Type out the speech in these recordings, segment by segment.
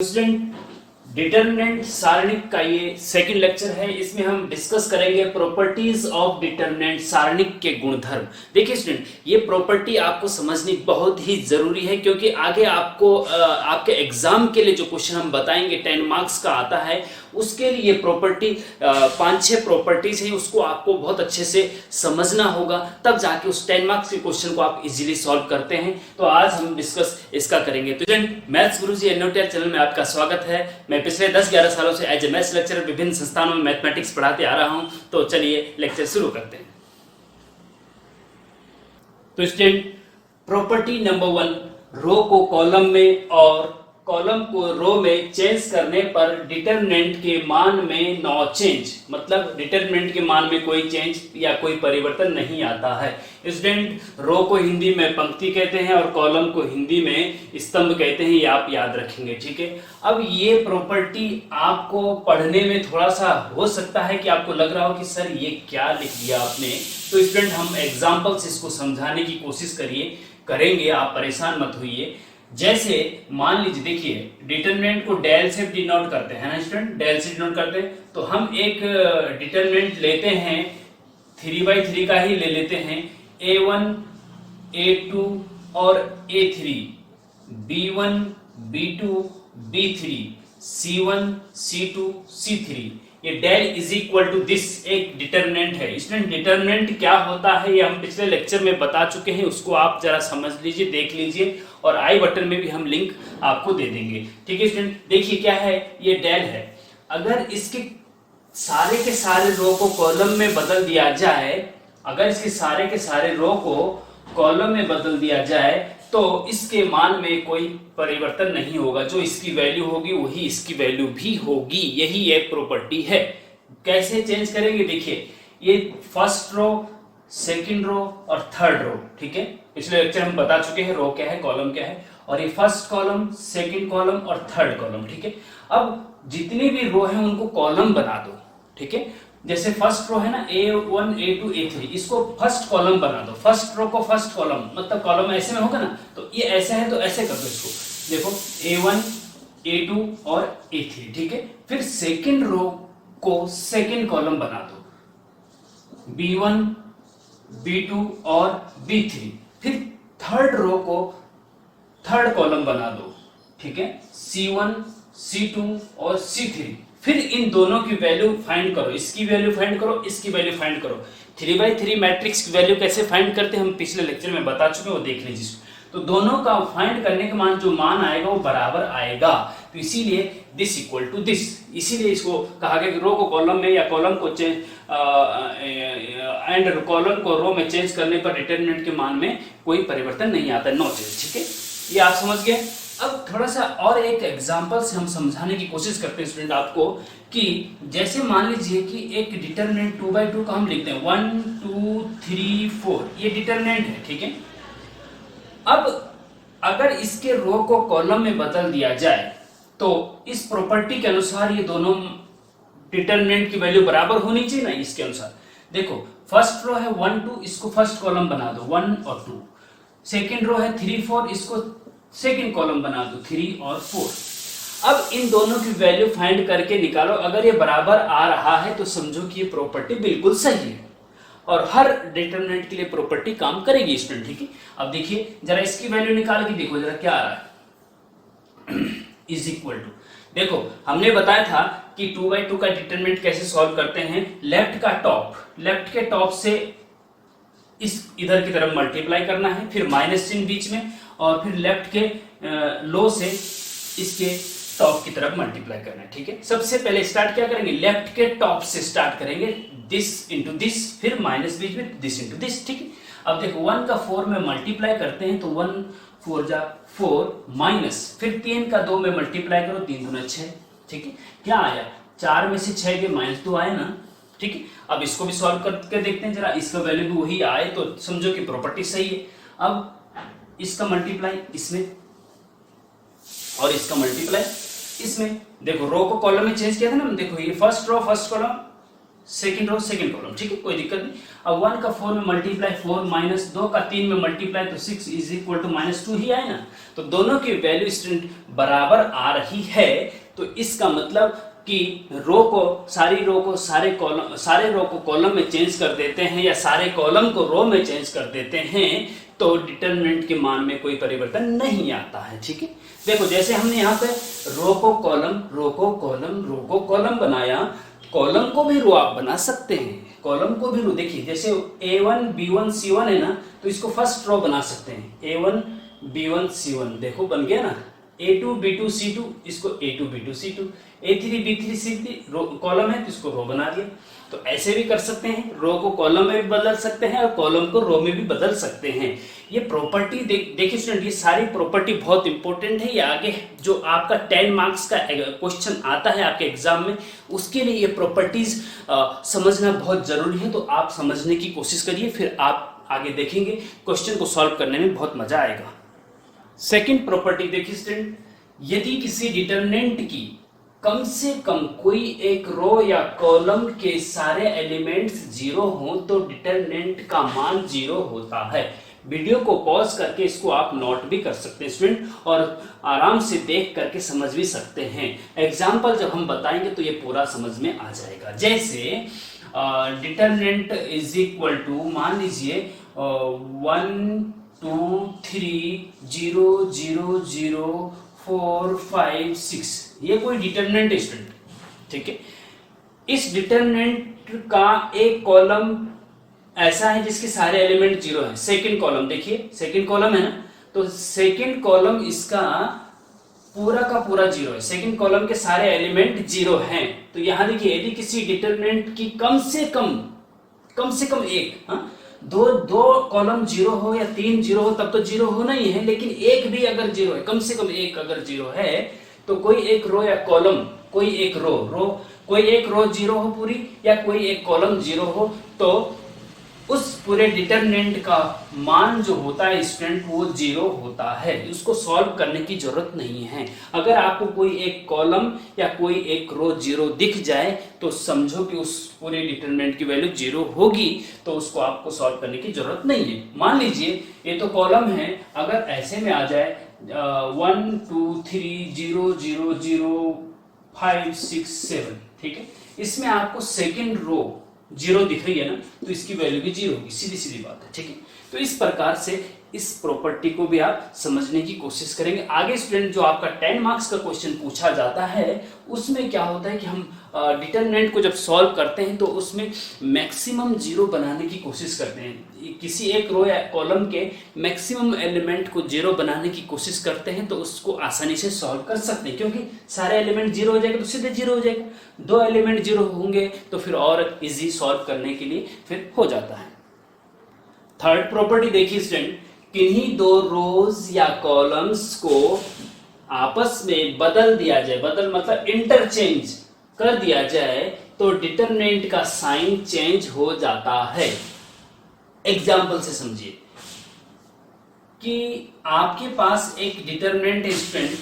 Student, determinant सारणिक का ये second lecture है। इसमें हम डिस्कस करेंगे प्रॉपर्टीज ऑफ डिटरमिनेंट सारणिक के गुणधर्म। देखिए स्टूडेंट, ये प्रॉपर्टी आपको समझनी बहुत ही जरूरी है क्योंकि आगे आपको आपके एग्जाम के लिए जो क्वेश्चन हम बताएंगे 10 मार्क्स का आता है, उसके लिए प्रॉपर्टी 5-6 प्रॉपर्टीज हैं, उसको आपको बहुत अच्छे से समझना होगा, तब जाके उस 10 मार्क्स के क्वेश्चन को आप इजीली सॉल्व करते हैं। तो आज हम डिस्कस इसका करेंगे। तो स्टूडेंट, मैथ्स गुरुजी एनोटेल चैनल में आपका स्वागत है। मैं पिछले 10-11 सालों से एज ए मैथ्स लेक्चरर विभिन्न संस्थानों में मैथमेटिक्स पढ़ाते आ रहा हूं। तो चलिए लेक्चर शुरू करते हैं। तो स्टूडेंट, प्रॉपर्टी नंबर 1, रो को कॉलम में और कॉलम को रो में चेंज करने पर डिटरमिनेंट के मान में नो चेंज, मतलब डिटरमिनेंट के मान में कोई चेंज या कोई परिवर्तन नहीं आता है। स्टूडेंट, रो को हिंदी में पंक्ति कहते हैं और कॉलम को हिंदी में स्तंभ कहते हैं, ये आप याद रखेंगे, ठीक है। अब ये प्रॉपर्टी आपको पढ़ने में थोड़ा सा हो सकता है कि आपको लग रहा हो कि सर ये क्या लिख दिया आपने। तो स्टूडेंट, हम एग्जाम्पल्स इसको समझाने की कोशिश करेंगे, आप परेशान मत होइए। जैसे मान लीजिए, देखिए डिटरमिनेंट को डेल से डिनोट करते हैं ना स्टूडेंट, डेल से डिनोट करते हैं। तो हम एक डिटरमिनेंट लेते हैं, 3/3 का ही ले लेते हैं, A1 A2 और A3, B1 B2 B3, C1 C2 C3। ये del is equal to this एक डिटरमिनेंट है। स्टूडेंट, डिटरमिनेंट क्या होता है ये हम पिछले लेक्चर में बता चुके हैं, उसको आप जरा समझ लीजिए, देख लीजिए, और आई बटन में भी हम लिंक आपको दे देंगे, ठीक है स्टूडेंट। देखिए क्या है, ये डेल है। अगर इसके सारे के सारे रो को कॉलम में बदल दिया जाए, अगर इसके सारे के सारे रो को कॉलम में बदल दिया जाए तो इसके मान में कोई परिवर्तन नहीं होगा। जो इसकी वैल्यू होगी वही इसकी वैल्यू भी होगी। यही एक प्रॉपर्टी है। कैसे चेंज करेंगे, देखिए ये फर्स्ट रो, सेकंड रो और थर्ड रो, ठीक है। पिछले लेक्चर हम बता चुके हैं रो क्या है, कॉलम क्या है, और ये फर्स्ट कॉलम, सेकंड कॉलम और थर्ड कॉलम, ठीक है। अब जितनी भी रो है उनको कॉलम बना दो, ठीक है। जैसे फर्स्ट रो है ना, A1 A2 A3, इसको फर्स्ट कॉलम बना दो। फर्स्ट रो को फर्स्ट कॉलम, मतलब कॉलम ऐसे में होगा ना, तो ये ऐसे है तो ऐसे कर दो इसको। देखो A1 A2 और A3, ठीक है। फिर सेकंड रो को सेकंड कॉलम बना दो, B1 B2 और B3। फिर थर्ड रो को थर्ड कॉलम बना दो, ठीक है, C1 C2 और C3। फिर इन दोनों की वैल्यू फाइंड करो, इसकी वैल्यू फाइंड करो, इसकी वैल्यू फाइंड करो। 3/3 मैट्रिक्स की वैल्यू कैसे फाइंड करते हैं हम पिछले लेक्चर में बता चुके हैं, वो देख लीजिए। तो दोनों का फाइंड करने के मान जो मान आएगा वो बराबर आएगा। तो इसीलिए दिस इक्वल टू दिस, इसीलिए इसको कहा गया कि रो को कॉलम में या कॉलम को चेंज एंड कॉलम को रो में चेंज करने पर डिटरमिनेंट के मान में कोई परिवर्तन नहीं आता, नो चेंज, ठीक है। ये आप समझ गए। अब थोड़ा सा और एक एग्जांपल से हम समझाने की कोशिश करते हैं स्टूडेंट आपको, कि जैसे मान लीजिए कि एक डिटरमिनेंट 2/2 का हम लिखते हैं, 1 2 3 4, ये डिटरमिनेंट है, ठीक है। अब अगर इसके रो को कॉलम में बदल दिया जाए तो इस प्रॉपर्टी के अनुसार ये दोनों डिटरमिनेंट की वैल्यू बराबर होनी चाहिए ना, इसके अनुसार। देखो फर्स्ट रो है 1 2, इसको फर्स्ट कॉलम बना दो 1 और 2। सेकेंड रो है 3 4, इसको सेकंड कॉलम बना दो 3 और 4। अब इन दोनों की वैल्यू फाइंड करके निकालो। अगर ये बराबर आ रहा है तो समझो कि ये प्रॉपर्टी बिल्कुल सही है, और हर डिटरमिनेंट के लिए प्रॉपर्टी काम करेगी स्टूडेंट, ठीक है। अब देखिए जरा इसकी वैल्यू निकाल के देखो जरा क्या आ रहा है। इज इक्वल टू, देखो हमने बताया था कि 2/2 का डिटरमिनेंट कैसे सॉल्व करते हैं। लेफ्ट का टॉप, लेफ्ट के टॉप से इस इधर की तरफ मल्टीप्लाई करना है, फिर माइनस चिन्ह बीच में, और फिर लेफ्ट के लो से इसके टॉप की तरफ मल्टीप्लाई करना है, ठीक है। सबसे पहले स्टार्ट क्या करेंगे, लेफ्ट के टॉप से स्टार्ट करेंगे, दिस इंटू दिस, फिर माइनस बीच में दिस इंटू दिस, ठीक है। अब देखो 1 का 4 में मल्टीप्लाई करते हैं तो 1 4 जा 4, माइनस फिर 3 का 2 में मल्टीप्लाई करो, 3 दूना 6, ठीक है। क्या आया, 4 में से 6 के -2 आए ना, ठीक है। अब इसको भी सॉल्व करके देखते हैं जरा, इसका वैल्यू भी वही आए तो समझो कि प्रॉपर्टी सही है। अब इसका मल्टीप्लाई इसमें और इसका मल्टीप्लाई इसमें। देखो रो को कॉलम में चेंज किया था ना, देखो ये first row first column, second row second column, ठीक है, कोई दिक्कत नहीं। अब 1 का 4 में मल्टीप्लाई 4 माइनस 2 का 3 में मल्टीप्लाई तो 6 इज इक्वल टू -2 ही आए ना। तो दोनों की वैल्यू स्टूडेंट बराबर आ रही है, तो इसका मतलब कि रो को सारे रो को कॉलम में चेंज कर देते हैं या सारे कॉलम को रो में चेंज कर देते हैं तो डिटरमिनेंट के मान में कोई परिवर्तन नहीं आता है, ठीक है। देखो जैसे हमने यहाँ पे रो को कॉलम बनाया, कॉलम को भी रो आप बना सकते हैं, कॉलम को भी रो। देखिए जैसे A1 B1 C1 है ना, तो इसको फर्स्ट रो बना सकते हैं, A1 B1 C1, देखो बन गया ना। A2 B2 C2, इसको A2 B2 C2, A3 B3 C3 column है तो इसको रो बना दिया। तो ऐसे भी कर सकते हैं, रो को कॉलम में भी बदल सकते हैं और कॉलम को रो में भी बदल सकते हैं। ये प्रॉपर्टी देखिए स्टूडेंट, ये सारी प्रॉपर्टी बहुत इंपॉर्टेंट है। ये आगे जो आपका 10 मार्क्स का क्वेश्चन आता है आपके एग्जाम में, उसके लिए ये प्रॉपर्टीज समझना बहुत जरूरी है। तो आप समझने की कोशिश करिए, फिर आप आगे देखेंगे क्वेश्चन को सॉल्व करने में बहुत मजा आएगा। सेकंड प्रॉपर्टी देखिए स्टूडेंट, यदि किसी डिटरमिनेंट की कम से कम कोई एक रो या कॉलम के सारे एलिमेंट्स 0 हो तो डिटरमिनेंट का मान 0 होता है। वीडियो को पॉज करके इसको आप नोट भी कर सकते हैं स्टूडेंट, और आराम से देख करके समझ भी सकते हैं। एग्जाम्पल जब हम बताएंगे तो ये पूरा समझ में आ जाएगा। जैसे डिटरमिनेंट इज इक्वल टू, मान लीजिए 1 2 3 0 0 0 4 5 6, ये कोई डिटरमिनेंट है स्टूडेंट, ठीक है। इस डिटरमिनेंट का एक कॉलम ऐसा है जिसके सारे एलिमेंट 0 है। सेकंड कॉलम देखिए, सेकंड कॉलम है ना, तो सेकंड कॉलम इसका पूरा का पूरा 0 है, सेकंड कॉलम के सारे एलिमेंट 0 हैं। तो यहां देखिए, यदि किसी डिटरमिनेंट की कम से कम एक, हाँ, दो कॉलम 0 हो या 3 0 हो तब तो 0 होना ही है, लेकिन एक भी अगर 0 है, कम से कम एक अगर 0 है, तो कोई एक रो या कॉलम, कोई एक रो 0 हो पूरी या कोई एक कॉलम 0 हो, तो उस पूरे डिटरमिनेंट का मान जो होता है स्टूडेंट वो 0 होता है। उसको सॉल्व करने की जरूरत नहीं है। अगर आपको कोई एक कॉलम या कोई एक रो 0 दिख जाए तो समझो कि उस पूरे डिटरमिनेंट की वैल्यू 0 होगी, तो उसको आपको सॉल्व करने की जरूरत नहीं है। मान लीजिए ये तो कॉलम है, अगर ऐसे में आ जाए 1 2 3 0 0 0 5 6 7, ठीक है, इसमें आपको सेकेंड रो 0 दिख रही है ना, तो इसकी वैल्यू भी 0 होगी, सीधी सीधी बात है, ठीक है। तो इस प्रकार से इस प्रॉपर्टी को भी आप समझने की कोशिश करेंगे। आगे स्टूडेंट जो आपका 10 मार्क्स का क्वेश्चन पूछा जाता है उसमें क्या होता है कि हम डिटरमिनेंट को जब सॉल्व करते हैं तो उसमें मैक्सिमम 0 बनाने की कोशिश करते हैं। किसी एक रो या कॉलम के मैक्सिमम एलिमेंट को 0 बनाने की कोशिश करते हैं, तो उसको आसानी से सॉल्व कर सकते हैं, क्योंकि सारे एलिमेंट 0 हो जाएगा तो सीधे 0 हो जाएगा। 2 एलिमेंट 0 होंगे तो फिर और इजी सॉल्व करने के लिए फिर हो जाता है। थर्ड प्रॉपर्टी देखिए स्टूडेंट, किन्हीं 2 रोज या कॉलम्स को आपस में बदल दिया जाए, बदल मतलब इंटरचेंज कर दिया जाए, तो डिटरमिनेंट का साइन चेंज हो जाता है। एग्जाम्पल से समझिए कि आपके पास एक डिटरमिनेंट है स्टूडेंट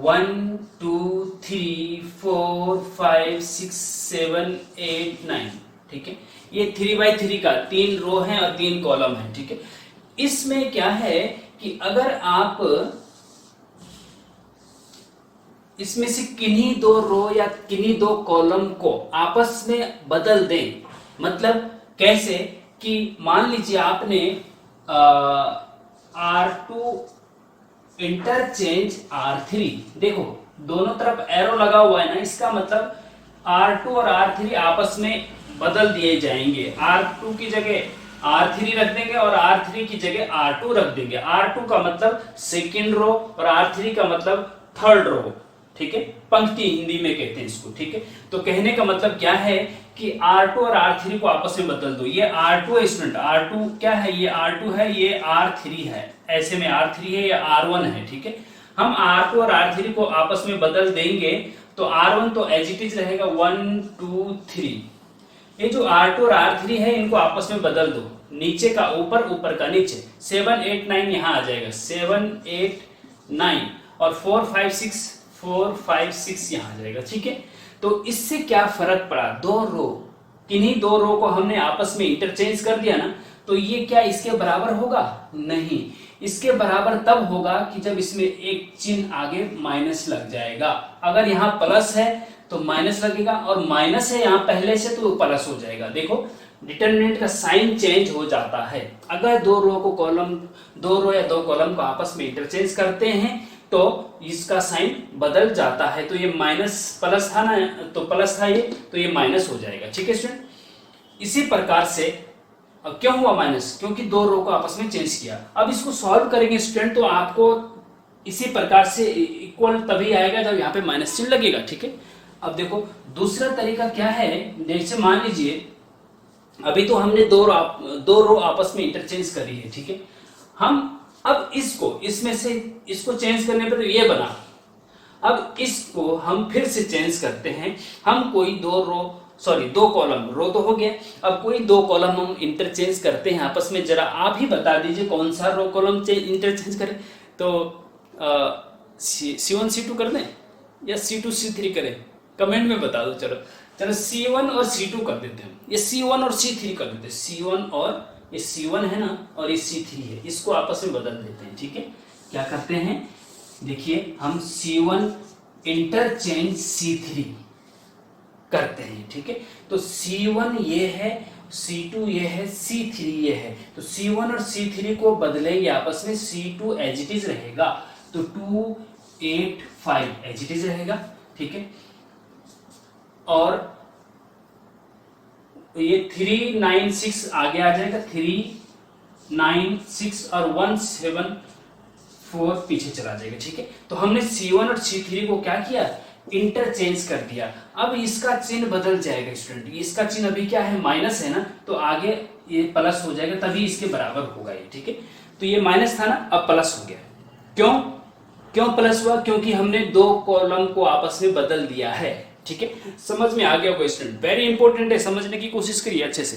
1 2 3 4 5 6 7 8 9, ठीक है। ये 3x3 का 3 रो है और 3 कॉलम है, ठीक है। इसमें क्या है कि अगर आप इसमें से किन्हीं 2 रो या किन्हीं 2 कॉलम को आपस में बदल दें, मतलब कैसे कि मान लीजिए आपने R2 इंटरचेंज R3, देखो दोनों तरफ एरो लगा हुआ है ना, इसका मतलब R2 और R3 आपस में बदल दिए जाएंगे। R2 की जगह R3 रख देंगे और R3 की जगह R2 रख देंगे। R2 का मतलब सेकेंड रो और R3 का मतलब थर्ड रो, ठीक है, पंक्ति हिंदी में कहते हैं इसको, ठीक है। तो कहने का मतलब क्या है कि R2 और R3 को आपस में बदल दो। ये R2 है स्टूडेंट, R2 क्या है, ये R2 है, ये R3 है, ऐसे में R3 है या R1 है, ठीक है। हम R2 और R3 को आपस में बदल देंगे तो R1 तो एज इट इज रहेगा 1 2 3। ये जो R2 और R3 है इनको आपस में बदल दो, नीचे का ऊपर, ऊपर का नीचे, 7 8 9 यहां आ जाएगा, 7 8 9 और 4 5 6 यहां आ जाएगा, ठीक है। तो इससे क्या फर्क पड़ा, 2 रो किन्हीं दो रो को हमने आपस में इंटरचेंज कर दिया ना, तो ये क्या इसके बराबर होगा? नहीं, इसके बराबर तब होगा कि जब इसमें एक चिन्ह आगे माइनस लग जाएगा। अगर यहाँ प्लस है तो माइनस लगेगा, और माइनस है यहाँ पहले से तो प्लस हो जाएगा। देखो डिटरमिनेंट का साइन चेंज हो जाता है। अगर दो रो या दो कॉलम को आपस में इंटरचेंज करते हैं तो इसका साइन बदल जाता है। तो ये माइनस प्लस था ना, तो प्लस था ये, तो ये माइनस हो जाएगा। ठीक है स्टूडेंट, इसी प्रकार से अब क्यों हुआ माइनस? क्योंकि दो रो को आपस में चेंज किया। अब इसको सॉल्व करेंगे स्टूडेंट, तो आपको इसी प्रकार से इक्वल तभी आएगा जब यहाँ पे माइनस चिन्ह लगेगा। ठीक है, अब देखो दूसरा तरीका क्या है, जैसे मान लीजिए अभी तो हमने दो रो आपस में इंटरचेंज करी है। ठीक है, हम अब इसमें से इसको चेंज करने पर ये बना, अब इसको हम फिर से चेंज करते हैं। हम कोई दो कॉलम, रो तो हो गया, अब कोई दो कॉलम हम इंटरचेंज करते हैं आपस में। जरा आप ही बता दीजिए कौन सा रो कॉलम इंटरचेंज करें। तो C1 C2 कर दें या C2 C3 करें, कमेंट में बता दो। चलो C1 और C2 कर देते हैं, ये C1 और C3 कर देते हैं। C1 और ये C1 है ना, और ये C3 है, इसको आपस में बदल देते हैं। ठीक है, क्या करते हैं, देखिए हम C1 इंटरचेंज C3 करते हैं। ठीक है, तो C1 ये है, C2 ये है, C3 ये है, तो C1 और C3 को बदलेंगे आपस में। C2 एज इट इज रहेगा, तो 2 8 5 एज इट इज रहेगा। ठीक है, और ये 3 9 6 आगे आ जाएगा, 3 9 6 और 1 7 4 पीछे चला जाएगा। ठीक है, तो हमने C1 और C3 को क्या किया, इंटरचेंज कर दिया। अब इसका चिन्ह बदल जाएगा स्टूडेंट, इसका चिन्ह अभी क्या है, माइनस है ना, तो आगे ये प्लस हो जाएगा, तभी इसके बराबर होगा ये। ठीक है, तो ये माइनस था ना, अब प्लस हो गया। क्यों प्लस हुआ? क्योंकि हमने दो कॉलम को आपस में बदल दिया है। ठीक है, समझ में आ गया होगा स्टूडेंट, वेरी इंपॉर्टेंट है, समझने की कोशिश करिए अच्छे से।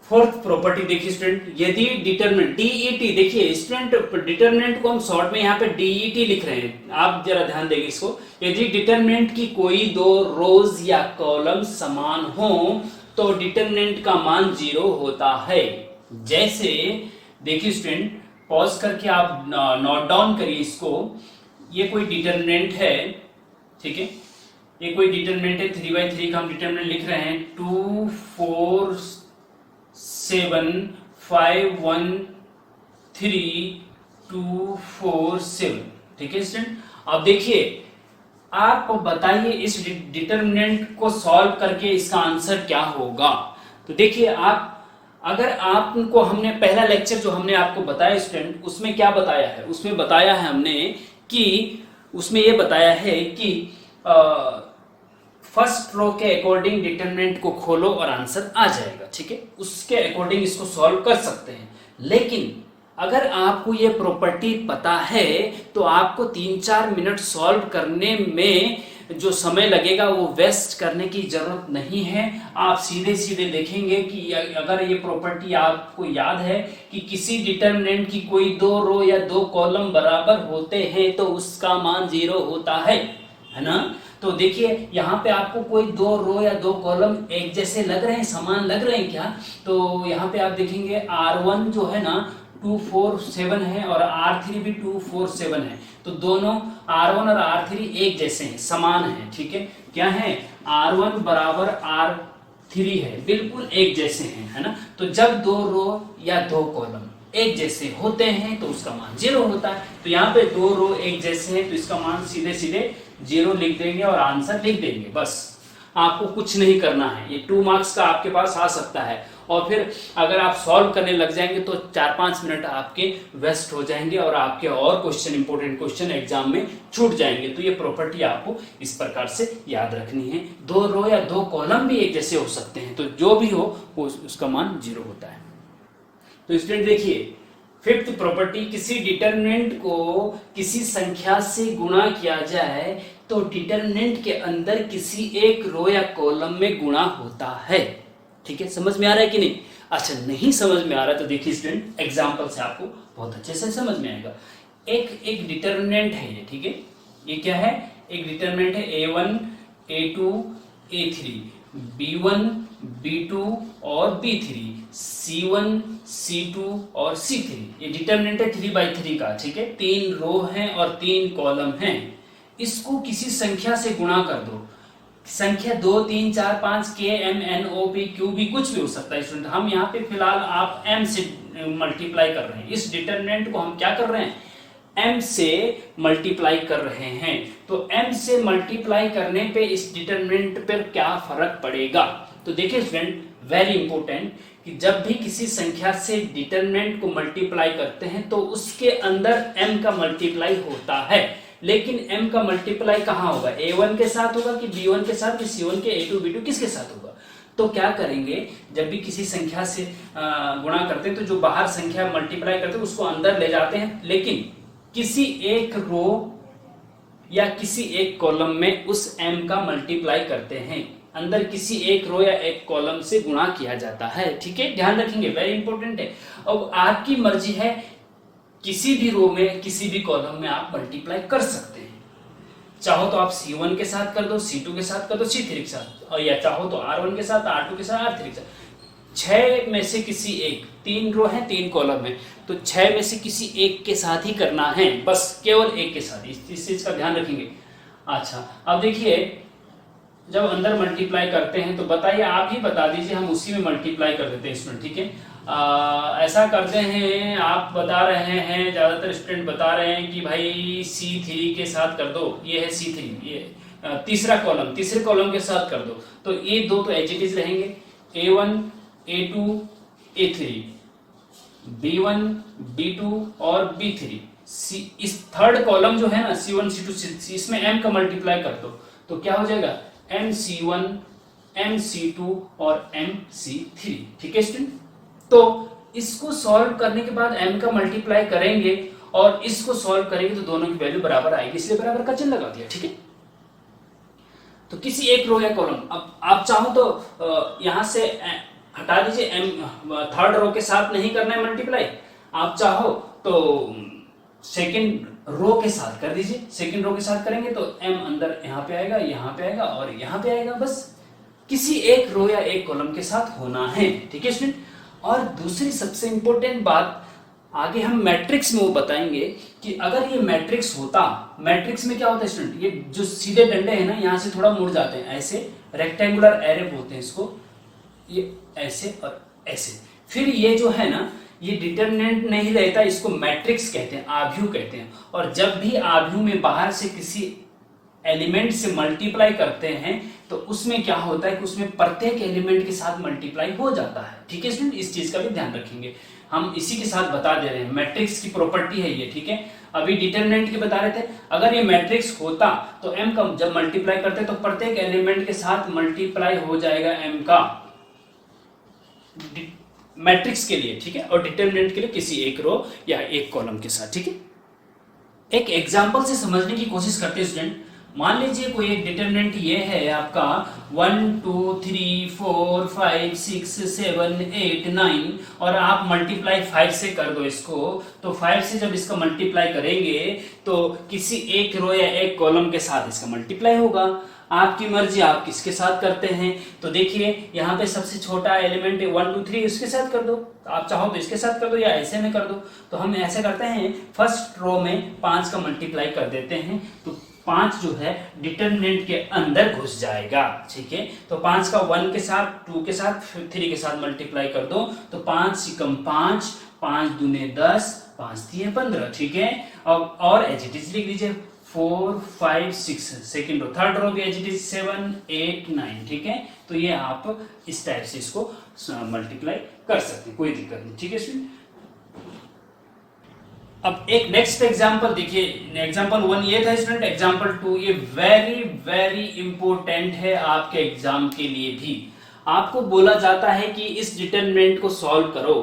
फोर्थ प्रॉपर्टी देखिए स्टूडेंट, यदि डिटरमिनेंट DET, देखिए स्टूडेंट डिटरमिनेंट को हम शॉर्ट में यहाँ पे DET लिख रहे हैं, आप जरा ध्यान देंगे इसको। यदि डिटरमिनेंट की कोई दो रोज या कॉलम समान हो तो डिटरमिनेंट का मान 0 होता है। जैसे देखिए स्टूडेंट, पॉज करके आप नोट डाउन करिए इसको। ये कोई डिटरमिनेंट है, ठीक है, ये कोई डिटरमिनेंट है, 3/3 का हम डिटरमिनेंट लिख रहे हैं, 2 4 7 5 1 3 2 4 7। ठीक है स्टूडेंट, अब देखिए आप बताइए इस डिटरमिनेंट को सॉल्व करके इसका आंसर क्या होगा। तो देखिए आप, अगर आपको हमने पहला लेक्चर जो हमने आपको बताया स्टूडेंट, उसमें क्या बताया है, उसमें बताया है हमने कि उसमें ये बताया है कि फर्स्ट रो के अकॉर्डिंग डिटरमिनेंट को खोलो और आंसर आ जाएगा। ठीक है, उसके अकॉर्डिंग इसको सॉल्व कर सकते हैं। लेकिन अगर आपको ये प्रॉपर्टी पता है तो आपको 3-4 मिनट सॉल्व करने में जो समय लगेगा वो वेस्ट करने की जरूरत नहीं है। आप सीधे सीधे देखेंगे कि अगर ये प्रॉपर्टी आपको याद है कि किसी डिटरमिनेंट की कोई दो रो या दो कॉलम बराबर होते हैं तो उसका मान 0 होता है ना। तो देखिए यहाँ पे आपको कोई दो रो या दो कॉलम एक जैसे लग रहे हैं, समान लग रहे हैं क्या? तो यहाँ पे आप देखेंगे R1 जो है ना 2 4 7 है और R3 भी 2 4 7 है, तो दोनों R1 और R3 एक जैसे हैं, समान हैं। ठीक है, क्या है, R1 बराबर R3 है, बिल्कुल एक जैसे हैं, है ना। तो जब दो रो या दो कॉलम एक जैसे होते हैं तो उसका मान 0 होता है। तो यहाँ पे दो रो एक जैसे हैं तो इसका मान सीधे सीधे 0 लिख देंगे और आंसर लिख देंगे, बस आपको कुछ नहीं करना है। ये 2 मार्क्स का आपके पास आ सकता है, और फिर अगर आप सॉल्व करने लग जाएंगे तो 4-5 मिनट आपके वेस्ट हो जाएंगे और आपके और क्वेश्चन, इंपॉर्टेंट क्वेश्चन एग्जाम में छूट जाएंगे। तो ये प्रॉपर्टी आपको इस प्रकार से याद रखनी है। दो रो या दो कॉलम भी एक जैसे हो सकते हैं, तो जो भी हो वो उसका मान 0 होता है। तो स्टूडेंट देखिए, फिफ्थ प्रॉपर्टी, किसी डिटरमिनेंट को किसी संख्या से गुणा किया जाए तो डिटरमिनेंट के अंदर किसी एक रो या कॉलम में गुणा होता है। ठीक है, समझ में आ रहा है कि नहीं? अच्छा, नहीं समझ में आ रहा तो देखिए स्टूडेंट, एग्जांपल से आपको बहुत अच्छे से समझ में आएगा। एक डिटरमिनेंट है ये, ठीक है, ये क्या है, एक डिटरमिनेंट है A1 A2 A3, B1, B2 और B3, C1, C2 और C3। ये डिटरमिनेंट है 3/3 का, ठीक है। 3 रो हैं और 3 कॉलम हैं। इसको किसी संख्या से गुणा कर दो। संख्या 2, 3, 4, 5, K, M, N, O, P, Q, B कुछ भी हो सकता है स्टूडेंट। हम यहाँ पे फिलहाल आप M से मल्टीप्लाई कर रहे हैं। इस डिटरमिनेंट को हम क्या कर रहे हैं, M से मल्टीप्लाई कर रहे हैं। तो M से मल्टीप्लाई करने पे इस डिटरमिनेंट पर क्या फर्क पड़ेगा। तो देखिए स्टूडेंट, वेरी इंपॉर्टेंट, कि जब भी किसी संख्या से डिटरमिनेंट को मल्टीप्लाई करते हैं तो उसके अंदर M का मल्टीप्लाई होता है। लेकिन M का मल्टीप्लाई कहाँ होगा, A1 के साथ होगा कि B1 के साथ कि C1 के A2 B2 किसके साथ होगा। तो क्या करेंगे, जब भी किसी संख्या से गुणा करते हैं तो जो बाहर संख्या मल्टीप्लाई करते हैं उसको अंदर ले जाते हैं, लेकिन किसी एक रो या किसी एक कॉलम में उस M का मल्टीप्लाई करते हैं। अंदर किसी एक रो या एक कॉलम से गुणा किया जाता है, ठीक है, ध्यान रखेंगे, वेरी इंपॉर्टेंट है। अब आपकी मर्जी है, किसी भी रो में किसी भी कॉलम में आप मल्टीप्लाई कर सकते हैं। चाहो तो आप C1 के साथ कर दो, C2 के साथ कर दो, C3 के साथ, और या चाहो तो R1 के साथ, R2 के साथ, R3 के साथ। 6 में से किसी एक, 3 रो है 3 कॉलम है, तो 6 में से किसी एक के साथ ही करना है, बस केवल एक के साथ। इस चीज का ध्यान रखेंगे। अच्छा, अब देखिए, जब अंदर मल्टीप्लाई करते हैं तो बताइए, आप ही बता दीजिए, हम उसी में मल्टीप्लाई कर देते हैं स्टूडेंट, ठीक है। ऐसा करते हैं, आप बता रहे हैं, ज्यादातर स्टूडेंट बता रहे हैं कि भाई C3 के साथ कर दो। ये है C3, ये तीसरा कॉलम, तीसरे कॉलम के साथ कर दो। तो ये दो तो एज इट इज रहेंगे, A1, A2, A3, B1, B2 और B3। इस थर्ड कॉलम जो है ना, C1, C2, इसमें M का मल्टीप्लाई कर दो, तो क्या हो जाएगा, MC1, MC2 और MC3, ठीक है स्टूडेंट। तो इसको सॉल्व करने के बाद M का मल्टीप्लाई करेंगे और इसको सॉल्व करेंगे तो दोनों की वैल्यू बराबर आएगी, इसलिए बराबर का चिन्ह लगा दिया, ठीक है। तो किसी एक रो या कॉलम, अब आप चाहो तो यहां से हटा दीजिए, थर्ड रो के साथ नहीं करना है मल्टीप्लाई, आप चाहो तो सेकंड रो के साथ कर दीजिए। सेकंड रो के साथ करेंगे तो M अंदर यहाँ पे आएगा, यहाँ पे आएगा और यहाँ पे आएगा, बस किसी एक रो या एक कॉलम के साथ होना है, ठीक है स्टूडेंट। और दूसरी सबसे इंपॉर्टेंट बात, आगे हम मैट्रिक्स में वो बताएंगे कि अगर ये मैट्रिक्स होता, मैट्रिक्स में क्या होता है स्टूडेंट, ये जो सीधे डंडे हैं ना, यहाँ से थोड़ा मुड़ जाते हैं, ऐसे रेक्टेंगुलर एरे बोलते हैं इसको, ये ऐसे और ऐसे। फिर ये जो है ना, ये डिटरमिनेंट नहीं रहता, इसको मैट्रिक्स कहते हैं, आव्यूह कहते हैं। और जब भी आव्यूह में बाहर से किसी एलिमेंट से मल्टीप्लाई करते हैं तो उसमें क्या होता है कि उसमें प्रत्येक एलिमेंट के साथ मल्टीप्लाई हो जाता है, ठीक है स्टूडेंट। इस चीज का भी ध्यान रखेंगे, हम इसी के साथ बता दे रहे हैं, मैट्रिक्स की प्रॉपर्टी है ये, ठीक है। अभी डिटरमिनेंट की बता रहे थे, अगर ये मैट्रिक्स होता तो M का जब मल्टीप्लाई करते तो प्रत्येक एलिमेंट के साथ मल्टीप्लाई हो जाएगा M का, मैट्रिक्स के लिए, ठीक है, और डिटरमिनेंट के लिए किसी एक रो या एक कॉलम के साथ, ठीक है। एक एग्जांपल से समझने की कोशिश करते हैं स्टूडेंट। मान लीजिए कोई एक डिटरमिनेंट ये है आपका 1, 2, 3, 4, 5, 6, 7, 8, 9 और आप मल्टीप्लाई 5 से कर दो इसको, तो 5 से जब इसका मल्टीप्लाई करेंगे तो किसी एक रो या एक कॉलम के साथ इसका मल्टीप्लाई होगा। आपकी मर्जी, आप किसके साथ करते हैं। तो देखिए यहाँ पे सबसे छोटा एलिमेंट है 1, 2, 3, इसके साथ कर दो, आप चाहो तो इसके साथ कर दो या ऐसे में कर दो। तो हम ऐसे करते हैं, फर्स्ट रो में 5 का मल्टीप्लाई कर देते हैं, तो 5 जो है डिटरमिनेंट के अंदर घुस जाएगा, ठीक है। तो 5 का 1 के साथ, 2 के साथ, 3 के साथ मल्टीप्लाई कर दो, तो 5 सिकम 5, 5 दूने 10, 5 3 15, ठीक है। और एज इट इज लिख दीजिए 4, 5, 6, सेकेंड रो, थर्ड रो भी एज इट इज 7, 8, 9, ठीक है। तो ये आप इस टाइप से इसको मल्टीप्लाई कर सकते हैं, कोई दिक्कत नहीं, ठीक है स्टूडेंट। अब एक नेक्स्ट एग्जांपल देखिए, एग्जांपल 1 ये था स्टूडेंट, एग्जांपल 2 ये वेरी वेरी इंपॉर्टेंट है आपके एग्जाम के लिए भी। आपको बोला जाता है कि इस डिटरमिनेंट को सॉल्व करो,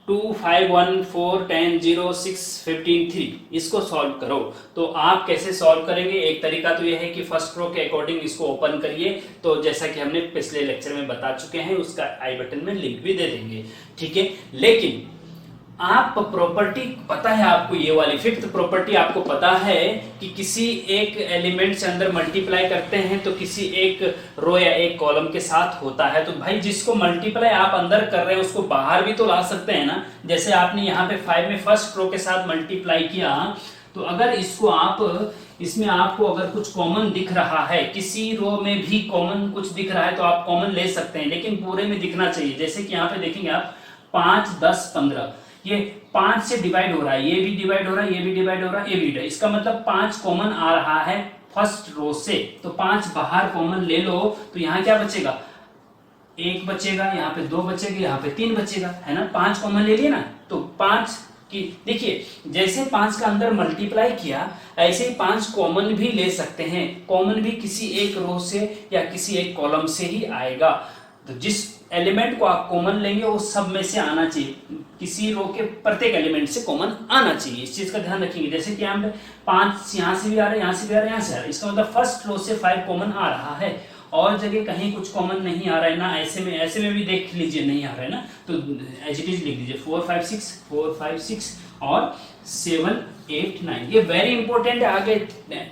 2, 5, 1, 4, 10, 0, 6, 15, 3, इसको सॉल्व करो। तो आप कैसे सॉल्व करेंगे, एक तरीका तो यह है कि फर्स्ट रो के अकॉर्डिंग इसको ओपन करिए, तो जैसा कि हमने पिछले लेक्चर में बता चुके हैं, उसका आई बटन में लिंक भी दे देंगे, ठीक है। लेकिन आप प्रॉपर्टी पता है आपको, ये वाली फिफ्थ प्रॉपर्टी आपको पता है कि किसी एक एलिमेंट से अंदर मल्टीप्लाई करते हैं तो किसी एक रो या एक कॉलम के साथ होता है। तो भाई जिसको मल्टीप्लाई आप अंदर कर रहे हैं उसको बाहर भी तो ला सकते हैं ना। जैसे आपने यहाँ पे 5 में फर्स्ट रो के साथ मल्टीप्लाई किया, तो अगर इसको आप, इसमें आपको अगर कुछ कॉमन दिख रहा है, किसी रो में भी कॉमन कुछ दिख रहा है तो आप कॉमन ले सकते हैं, लेकिन पूरे में दिखना चाहिए। जैसे कि यहाँ पे देखेंगे आप 5, 10, 15, ये 5 से डिवाइड हो रहा है, ये भी डिवाइड हो रहा है, ये भी डिवाइड हो रहा है, ये भी डिवाइड, इसका मतलब 5 कॉमन आ रहा है फर्स्ट रो से। तो 5 बाहर कॉमन ले लो तो यहाँ क्या बचेगा, 1 बचेगा, यहाँ पे 2 बचेगा, यहाँ पे 3 बचेगा, है ना। 5 कॉमन ले लिए ना, तो 5 की देखिए जैसे 5 का अंदर मल्टीप्लाई किया ऐसे ही 5 कॉमन भी ले सकते हैं। कॉमन भी किसी एक रो से या किसी एक कॉलम से ही आएगा। तो जिस एलिमेंट को आप कॉमन लेंगे वो सब में से आना चाहिए, किसी रो के प्रत्येक एलिमेंट से कॉमन आना चाहिए। इस चीज का ध्यान रखेंगे। जैसे कि यहाँ पे 5 यहाँ से भी आ रहा है, यहाँ से भी आ रहा है, यहाँ से आ रहा है, इसका मतलब फर्स्ट रो से 5 कॉमन आ रहा है। और जगह कहीं कुछ कॉमन नहीं आ रहा है ना, ऐसे में भी देख लीजिए नहीं आ रहा है ना, तो एज इट इज लिख दीजिए 4, 5, 6, 4, 5, 6 और 7, 8, 9। ये वेरी इंपॉर्टेंट है, आगे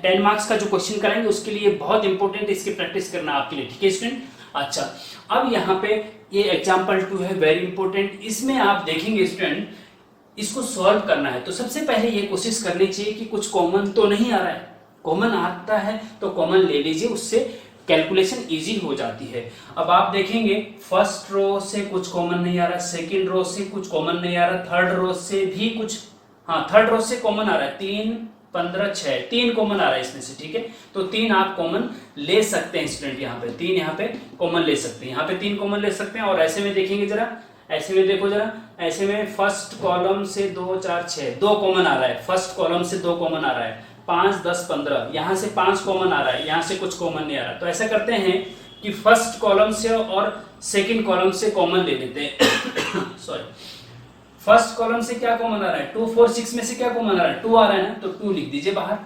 10 मार्क्स का जो क्वेश्चन करेंगे उसके लिए बहुत इंपॉर्टेंट है, इसकी प्रैक्टिस करना आपके लिए, ठीक है स्टूडेंट। अच्छा, अब यहाँ पे ये एग्जाम्पल 2 है, वेरी इंपॉर्टेंट। इसमें आप देखेंगे स्टूडेंट, इसको सॉल्व करना है तो सबसे पहले ये कोशिश करनी चाहिए कि कुछ कॉमन तो नहीं आ रहा है। कॉमन आता है तो कॉमन ले लीजिए, उससे कैलकुलेशन इजी हो जाती है। अब आप देखेंगे फर्स्ट रो से कुछ कॉमन नहीं आ रहा, सेकंड रो से कुछ कॉमन नहीं आ रहा, थर्ड रो से भी कुछ, हाँ थर्ड रो से कॉमन आ रहा है, 3, 15, 6, 3 कॉमन आ रहा है इसमें से, ठीक है। तो 3 आप कॉमन ले सकते हैं स्टूडेंट, यहाँ पे 3 यहाँ पे कॉमन ले सकते हैं, यहाँ पे 3 कॉमन ले सकते हैं। और ऐसे में देखेंगे जरा, ऐसे में देखो जरा, ऐसे में फर्स्ट कॉलम से 2, 4, 6 2 कॉमन आ रहा है, फर्स्ट कॉलम से 2 कॉमन आ रहा है, 5, 10, 15 यहाँ से 5 कॉमन आ रहा है, यहाँ से कुछ कॉमन नहीं आ रहा। तो ऐसा करते हैं कि फर्स्ट कॉलम से और सेकंड कॉलम से कॉमन ले लेते हैं सॉरी, फर्स्ट कॉलम से क्या कॉमन आ रहा है, 2, 4, 6 में से क्या कॉमन आ रहा है, 2 आ रहा है ना, तो 2 लिख दीजिए बाहर।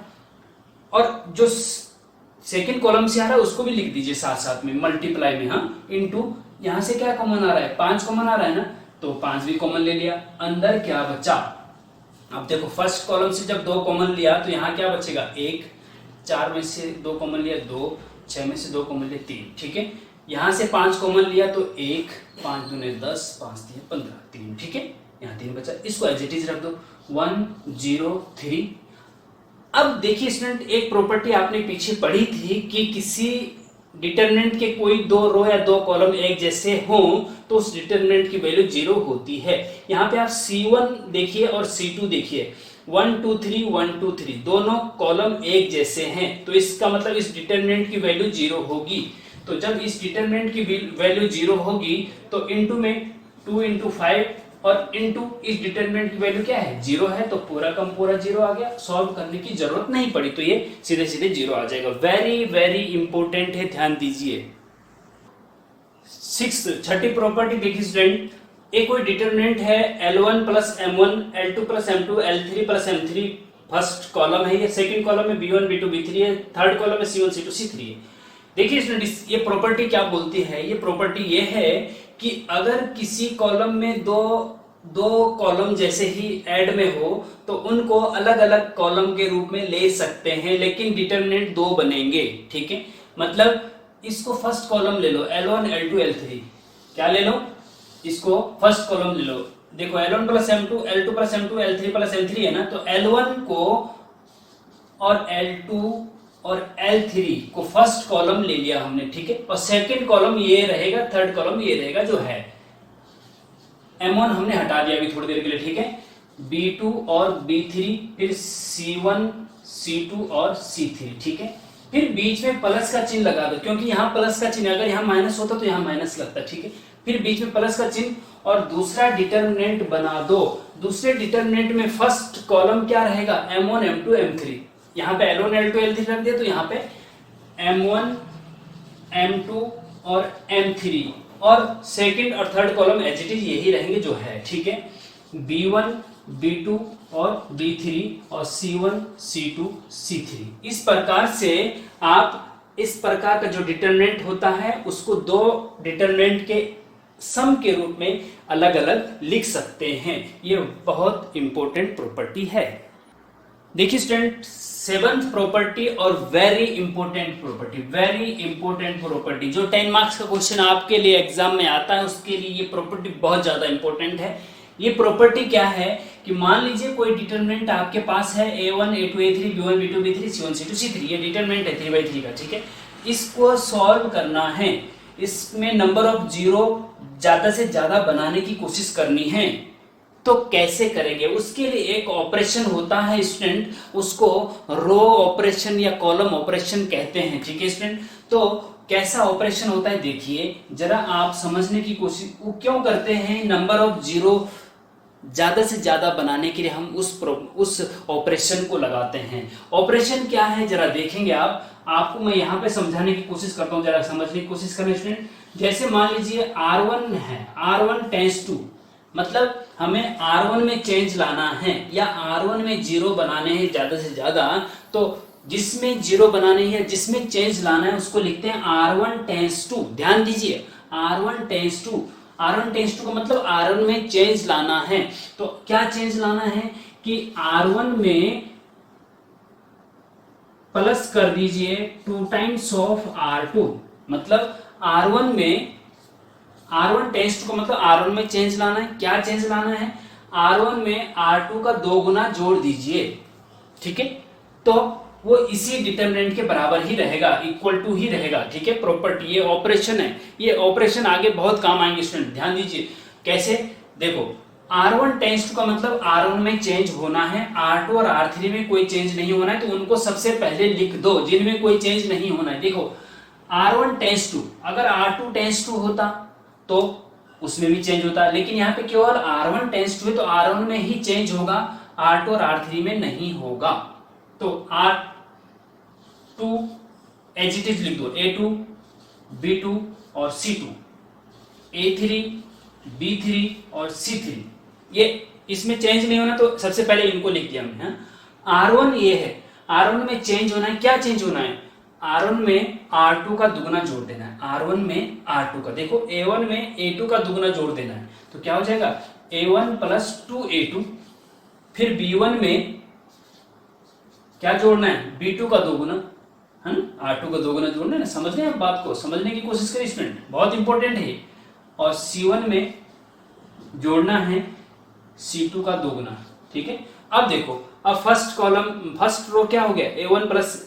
और जो सेकंड कॉलम से आ रहा है उसको भी लिख दीजिए साथ साथ में, मल्टीप्लाई में, हाँ, इनटू यहाँ से क्या कॉमन आ रहा है, 5 कॉमन आ रहा है ना, तो 5 भी कॉमन ले लिया। अंदर क्या बचा, अब देखो फर्स्ट कॉलम से जब 2 कॉमन लिया तो यहाँ क्या बचेगा, 1, 4 में से 2 कॉमन लिया 2, 6 में से 2 कॉमन लिया 3, ठीक है। यहाँ से 5 कॉमन लिया तो 1, 5 दूने 10, 5 3 15, 3, ठीक है। यहाँ 3 बचा, इसको एज इट इज रख दो, 1, 0, 3। अब देखिए स्टूडेंट, एक प्रॉपर्टी आपने पीछे पढ़ी थी कि किसी डिटरमिनेंट के कोई 2 रो या 2 कॉलम एक जैसे हों तो उस डिटरमिनेंट की वैल्यू 0 होती है। यहाँ पे आप C1 देखिए और C2 देखिए, 1, 2, 3, 1, 2, 3 दोनों कॉलम एक जैसे हैं, तो इसका मतलब इस डिटरमिनेंट की वैल्यू 0 होगी। तो जब इस डिटरमिनेंट की वैल्यू 0 होगी तो इनटू में 2 × 5 और इनटू इस डिटरमिनेंट की वैल्यू क्या है, 0 है, तो पूरा कम पूरा 0 आ गया, सॉल्व करने की जरूरत नहीं पड़ी, तो ये सीधे सीधे 0 आ जाएगा। वेरी वेरी इंपॉर्टेंट है, ध्यान दीजिए। 6th प्रॉपर्टी देखिए स्टूडेंट, एक कोई डिटरमिनेंट है L1 + M1, L2 + M2, L3 + M3, first column है ये, सेकंड कॉलम में B1, B2, B3 है, थर्ड कॉलम में C1, C2, C3 है। देखिए स्टूडेंट, ये प्रॉपर्टी क्या बोलती है, ये प्रॉपर्टी ये है कि अगर किसी कॉलम में दो कॉलम जैसे ही ऐड में हो तो उनको अलग अलग कॉलम के रूप में ले सकते हैं, लेकिन डिटरमिनेंट 2 बनेंगे, ठीक है। मतलब इसको फर्स्ट कॉलम ले लो, L1, L2, L3, क्या ले लो, इसको फर्स्ट कॉलम ले लो। देखो L1 + M2, L2 + M2, L3 + M3 है ना, तो L1 को और L2 और L3 को फर्स्ट कॉलम ले लिया हमने, ठीक है। और सेकंड कॉलम ये रहेगा, थर्ड कॉलम ये रहेगा जो है, M1 हमने हटा दिया अभी थोड़ी देर के लिए, ठीक है। B2 और B3, फिर C1, C2 और C3, ठीक है। फिर बीच में प्लस का चिन्ह लगा दो, क्योंकि यहाँ प्लस का चिन्ह, अगर यहाँ माइनस होता तो यहाँ माइनस लगता, ठीक है। फिर बीच में प्लस का चिन्ह और दूसरा डिटरमिनेंट बना दो। दूसरे डिटरमिनेंट में फर्स्ट कॉलम क्या रहेगा, M1, M2, M3। यहाँ पे L1, L2, L3 रख दिया तो यहाँ पे M1, M2 और M3, और सेकंड और third column as it is यही रहेंगे जो है, ठीक है। B1, B2 और B3 और C1, C2, C3। इस प्रकार से आप इस प्रकार का जो डिटरमिनेंट होता है उसको 2 डिटरमिनेंट के सम के रूप में अलग अलग लिख सकते हैं। ये बहुत इंपॉर्टेंट प्रॉपर्टी है। देखिए स्टूडेंट, सेवंथ प्रॉपर्टी और वेरी इंपॉर्टेंट प्रॉपर्टी जो 10 मार्क्स का क्वेश्चन आपके लिए एग्जाम में आता है, उसके लिए ये प्रॉपर्टी बहुत ज्यादा इंपॉर्टेंट है। ये प्रॉपर्टी क्या है कि मान लीजिए कोई डिटरमिनेंट आपके पास है a1 a2 a3 b1 b2 b3 c1 c2 c3, ये डिटरमिनेंट है 3/3 का, ठीक है। इसको सॉल्व करना है, इसमें नंबर ऑफ जीरो ज्यादा से ज्यादा बनाने की कोशिश करनी है। तो कैसे करेंगे? उसके लिए एक ऑपरेशन होता है स्टूडेंट, उसको रो ऑपरेशन या कॉलम ऑपरेशन कहते हैं, ठीक है स्टूडेंट। तो कैसा ऑपरेशन होता है देखिए जरा, आप समझने की कोशिश। वो क्यों करते हैं? नंबर ऑफ जीरो ज्यादा से ज्यादा बनाने के लिए हम उस ऑपरेशन को लगाते हैं। ऑपरेशन क्या है जरा देखेंगे आप। आपको मैं यहाँ पे समझाने की कोशिश करता हूँ, जरा समझने की कोशिश करें स्टूडेंट। जैसे मान लीजिए R1 है, R1 टेंस टू, मतलब हमें R1 में चेंज लाना है या R1 में जीरो बनाने हैं ज्यादा से ज्यादा, तो जिसमें जीरो बनाने हैं, जिसमें चेंज लाना है, उसको लिखते हैं R1 टेंस टू। ध्यान दीजिए, R1 tense to, R1 tense to का मतलब R1 में चेंज लाना है। तो क्या चेंज लाना है कि R1 में प्लस कर दीजिए 2 टाइम्स ऑफ R2, मतलब R1 में R1 टेंस टू का मतलब R1 में चेंज लाना है। क्या चेंज लाना है? R1 में R2 का 2 गुना जोड़ दीजिए, ठीक है। तो वो इसी डिटरमिनेंट के बराबर ही रहेगा, इक्वल टू ही रहेगा, ठीक है। प्रॉपर्टी, ये ऑपरेशन है, ये ऑपरेशन आगे बहुत काम आएंगे स्टूडेंट, ध्यान दीजिए। कैसे? देखो, R1 टेंस टू का मतलब R1 में चेंज होना है, R2 और R3 में कोई चेंज नहीं होना है, तो उनको सबसे पहले लिख दो जिनमें कोई चेंज नहीं होना है। देखो, R1 टेंस टू, अगर R2 टेंस टू होता तो उसमें भी चेंज होता है, लेकिन यहाँ पे केवल R1 टेंस टू है तो R1 में ही चेंज होगा, R2 और R3 में नहीं होगा। तो R2 एज इट इज लिख दो, A2 B2 और C2, A3 B3 और C3, ये इसमें चेंज नहीं होना तो सबसे पहले इनको लिख दिया हमने। R1 ये है, R1 में चेंज होना है। क्या चेंज होना है? R1 में R2 का दुगुना जोड़ देना है, R1 में R2 का। देखो, A1 में A2 का दुगुना जोड़ देना है, तो क्या हो जाएगा? A1 plus 2A2। फिर B1 में क्या जोड़ना है? B2 का दोगुना, है ना, R2 का दोगुना जोड़ना है ना। समझ रहे हैं बात को? समझने की कोशिश करिए स्टूडेंट, बहुत इंपॉर्टेंट है। और C1 में जोड़ना है C2 का दोगुना, ठीक है। अब देखो, अब फर्स्ट कॉलम, फर्स्ट रो क्या हो गया? A1 plus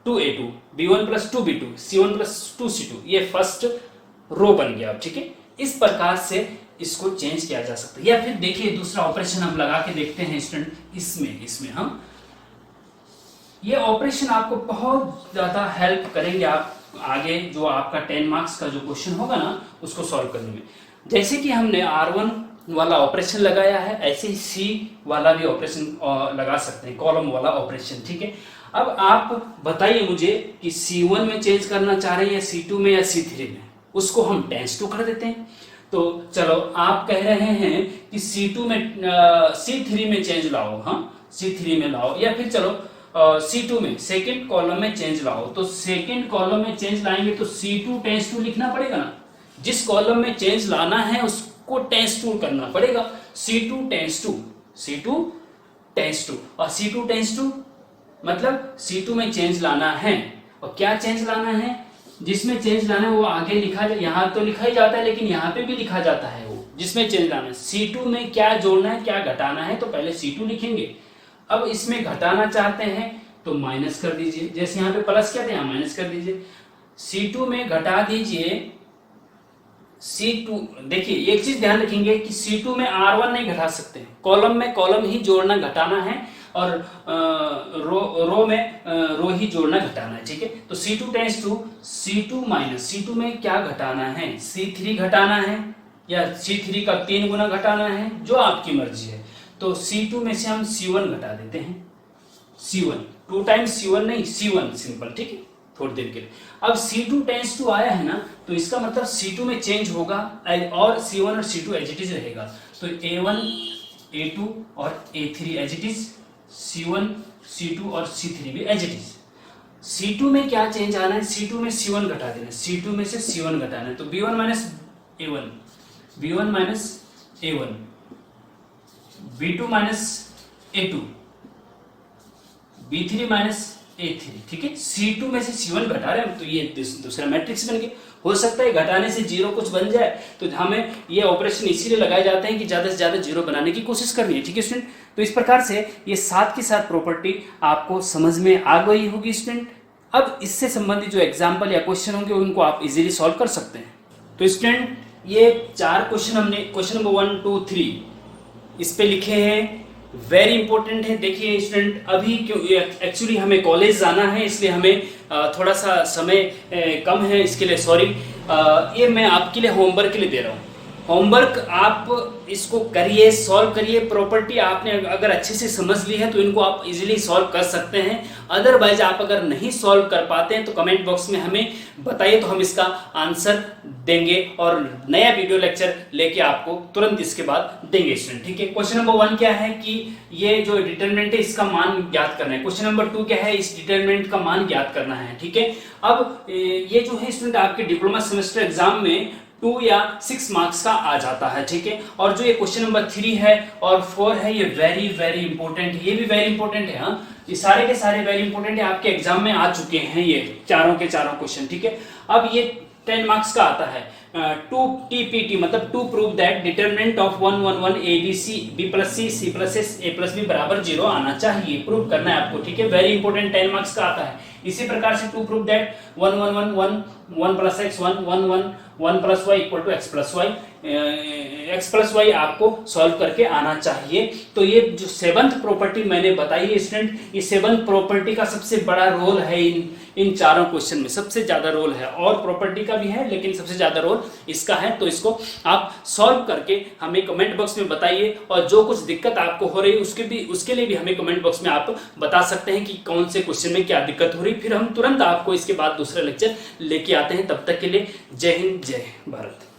2A2, B1 plus 2B2, C1 plus 2C2, ये फर्स्ट रो बन गया, ठीक है। इस प्रकार से इसको चेंज किया जा सकता है। या फिर देखिए दूसरा ऑपरेशन हम लगा के देखते हैं स्टूडेंट, इसमें हम ये ऑपरेशन आपको बहुत ज्यादा हेल्प करेंगे आप आगे जो आपका 10 मार्क्स का जो क्वेश्चन होगा ना, उसको सॉल्व करने में। जैसे कि हमने R1 वाला ऑपरेशन लगाया है, ऐसे ही C वाला भी ऑपरेशन लगा सकते हैं, कॉलम वाला ऑपरेशन, ठीक है। अब आप बताइए मुझे कि C1 में चेंज करना चाह रहे हैं या C2 में या C3 में, उसको हम टेंस टू कर देते हैं। तो चलो, आप कह रहे हैं कि C2 में C3 में चेंज लाओ, हाँ C3 में लाओ, या फिर चलो C2 में सेकंड कॉलम में चेंज लाओ। तो सेकंड कॉलम में चेंज लाएंगे तो C2 टेंस टू लिखना पड़ेगा ना, जिस कॉलम में चेंज लाना है उसको टेंस टू करना पड़ेगा। C2 tense to, C2 tense to, और C2 टेंस टू मतलब C2 में चेंज लाना है। और क्या चेंज लाना है? जिसमें चेंज लाना है वो आगे लिखा, यहाँ तो लिखा ही जाता है लेकिन यहाँ पे भी लिखा जाता है, वो जिसमें चेंज लाना है। C2 में क्या जोड़ना है, क्या घटाना है, तो पहले C2 लिखेंगे। अब इसमें घटाना चाहते हैं तो माइनस कर दीजिए, जैसे यहाँ पे प्लस किया था यहाँ माइनस कर दीजिए। C2 में घटा दीजिए C2। देखिए एक चीज ध्यान रखेंगे कि C2 में R1 नहीं घटा सकते, कॉलम में कॉलम ही जोड़ना घटाना है, और रो में रो ही जोड़ना घटाना है, ठीक है। तो C2 tense to C2 minus C2 में क्या घटाना है? C3 घटाना है, या C3 का 3 गुना घटाना है, जो आपकी मर्जी है। तो C2 में से हम C1 घटा देते हैं, C1 2 टाइम्स C1 नहीं, C1 सिंपल, ठीक है, थोड़ी देर के लिए। अब C2 टेंस टू आया है ना, तो इसका मतलब C2 में चेंज होगा और C1 और C2 एज इट इज रहेगा। तो A1 A2 और A3 as it is, C1 C2 और C3 भी एज इट इज। C2 में क्या चेंज आना है? C2 में C1 घटा देना है, C2 में से C1 घटाना है, तो B1 minus A1 B1 minus A1, B2 minus A2, B3 minus A3, ठीक है। C2 में से C1 घटा रहे हैं तो ये दूसरा मैट्रिक्स बन गया। हो सकता है घटाने से जीरो कुछ बन जाए, तो हमें ये ऑपरेशन इसीलिए लगाए जाते हैं कि ज़्यादा से ज़्यादा जीरो बनाने की कोशिश करनी है, ठीक है स्टूडेंट। तो इस प्रकार से ये साथ की साथ प्रॉपर्टी आपको समझ में आ गई होगी स्टूडेंट। अब इससे संबंधित जो एग्जाम्पल या क्वेश्चन होंगे उनको आप इजीली सॉल्व कर सकते हैं। तो स्टूडेंट ये 4 क्वेश्चन हमने क्वेश्चन नंबर 1, 2, 3 इस पे लिखे हैं, वेरी इंपॉर्टेंट है। देखिए स्टूडेंट अभी क्यों एक्चुअली हमें कॉलेज जाना है, इसलिए हमें थोड़ा सा समय कम है, इसके लिए सॉरी। ये मैं आपके लिए होमवर्क के लिए दे रहा हूँ। होमवर्क आप इसको करिए, सॉल्व करिए। प्रॉपर्टी आपने अगर अच्छे से समझ ली है तो इनको आप इजीली सॉल्व कर सकते हैं। अदरवाइज आप अगर नहीं सॉल्व कर पाते हैं तो कमेंट बॉक्स में हमें बताइए, तो हम इसका आंसर देंगे और नया वीडियो लेक्चर लेके आपको तुरंत इसके बाद देंगे स्टूडेंट, ठीक है। क्वेश्चन नंबर 1 क्या है कि ये जो डिटरमिनेंट है इसका मान ज्ञात करना है। क्वेश्चन नंबर 2 क्या है, इस डिटरमिनेंट का मान ज्ञात करना है, ठीक है। अब ये जो है स्टूडेंट आपके डिप्लोमा सेमेस्टर एग्जाम में 2 या 6 मार्क्स का आ जाता है, ठीक है। और जो ये क्वेश्चन नंबर 3 है और 4 है ये वेरी वेरी इंपॉर्टेंट है, ये भी वेरी इंपॉर्टेंट है। हाँ, ये सारे के सारे वेरी इंपॉर्टेंट है, आपके एग्जाम में आ चुके हैं ये चारों के चारों क्वेश्चन, ठीक है। अब ये 10 मार्क्स का आता है। 2 TPT मतलब to prove that determinant of 1 1 1 ABC B plus C C plus S A plus B बराबर 0 आना चाहिए, प्रूव करना है आपको, ठीक है। वेरी इंपॉर्टेंट 10 मार्क्स का आता है। इसी प्रकार से to prove that 1 1 1 1 1 plus x 1 1 1 1 plus y equal to x plus y आपको सॉल्व करके आना चाहिए। तो ये जो 7th प्रॉपर्टी मैंने बताई है स्टूडेंट, ये 7th प्रॉपर्टी का सबसे बड़ा रोल है इन चारों क्वेश्चन में, सबसे ज्यादा रोल है। और प्रॉपर्टी का भी है लेकिन सबसे ज्यादा रोल इसका है। तो इसको आप सॉल्व करके हमें कमेंट बॉक्स में बताइए, और जो कुछ दिक्कत आपको हो रही है उसके लिए भी हमें कमेंट बॉक्स में आप बता सकते हैं कि कौन से क्वेश्चन में क्या दिक्कत हो रही, फिर हम तुरंत आपको इसके बाद दूसरा लेक्चर लेके आते हैं। तब तक के लिए जय हिंद, जय भारत।